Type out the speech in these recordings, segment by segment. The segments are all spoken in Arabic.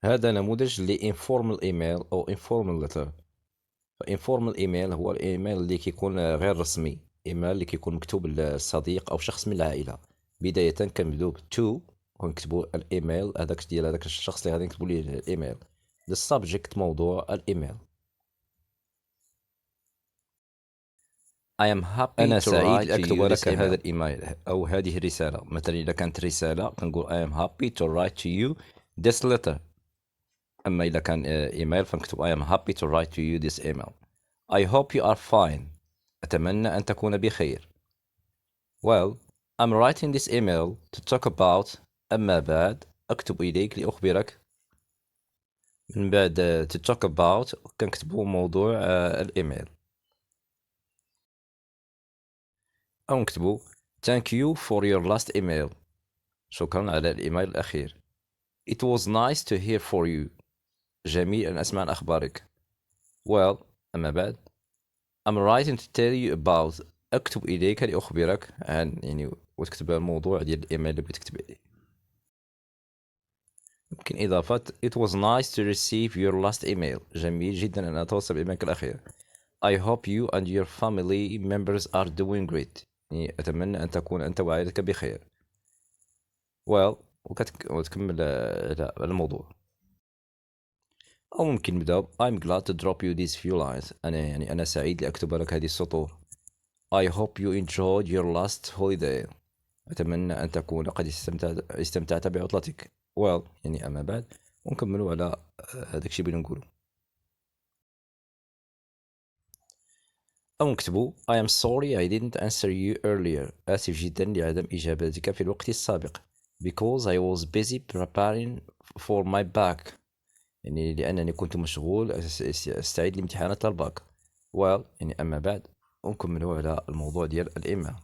هذا نموذج ل informal email أو informal letter. فinformal email هو الإيميل اللي كيكون غير رسمي، إيميل اللي كيكون مكتوب للصديق أو شخص من العائلة. بداية كنبدو ب to ونكتبو الإيميل هذاك ديال هذاك الشخص اللي غادي نكتبو ليه الإيميل. السبجكت موضوع الإيميل. I am happy أنا to سعيد write to لأكتب you this لك هذا email. الإيميل أو هذه الرسالة. مثلا إذا كانت رسالة كنقول I am happy to write to you this letter. أما إذا كان إيميل فنكتب I am happy to write to you this email. I hope you are fine. أتمنى أن تكون بخير. Well, I'm writing this email to talk about. أما بعد أكتب إليك لأخبرك. من بعد to talk about كنكتبو موضوع الإيميل، أو نكتبو thank you for your last email. شكرا على الإيميل الأخير. It was nice to hear for you. جميل أن أسمع عن أخبارك. Well, أما بعد I'm writing to tell you about. أكتب إليك لأخبرك عن وتكتب الموضوع ديال الإيميل اللي بغيت تكتب عليه. يمكن إضافة It was nice to receive your last email. جميل جدا أن أتوصل بإيميلك الأخير. I hope you and your family members are doing great. أتمنى أن تكون أنت وعائلتك بخير. Well وتكمل الموضوع. أو ممكن نبدأ I'm glad to drop you these few lines. أنا سعيد لأكتب لك هذه السطور. I hope you enjoyed your last holiday. أتمنى أن تكون قد استمتعت بعطلتك. Well أما بعد ونكملوا على هذاك الشيء اللي نقوله. أو نكتبوا I am sorry I didn't answer you earlier. آسف جدا لعدم إجابتك في الوقت السابق. Because I was busy preparing for my back. لأنني كنت مشغول أستعد لامتحانات الباك. Well أما بعد ونكملوا على الموضوع ديال الإيميل.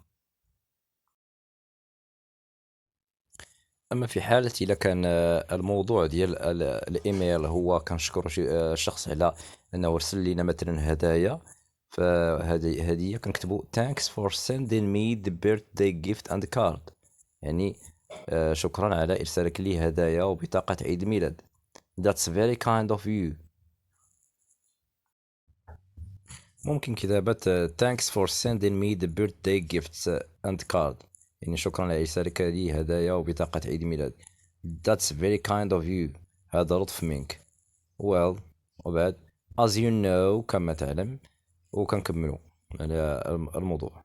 أما في حالة إذا كان الموضوع ديال الإيميل هو كنشكر الشخص على أنه أرسل لنا مثلا هدايا، فهذه كنكتبوا thanks for sending me the birthday gift and card. شكرا على إرسالك لي هدايا وبطاقة عيد ميلاد. That's very kind of you. ممكن كتابة thanks for sending me the birthday gifts and card. شكرا على إرسالك لي هدايا وبطاقة عيد ميلاد. That's very kind of you. هذا لطف منك. Well وبعد as you know كما تعلم، وكنكملوا على الموضوع.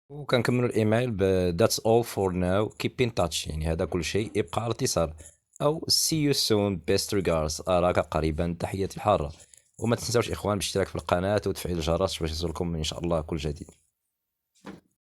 وكنكملوا الإيميل ب that's all for now keep in touch. هذا كل شيء، ابقى على اتصال. أو see you soon best regards. أراك قريبا تحياتي الحارة. وما تنساوش إخوان بالاشتراك في القناة وتفعيل الجرس باش يوصلكم إن شاء الله كل جديد.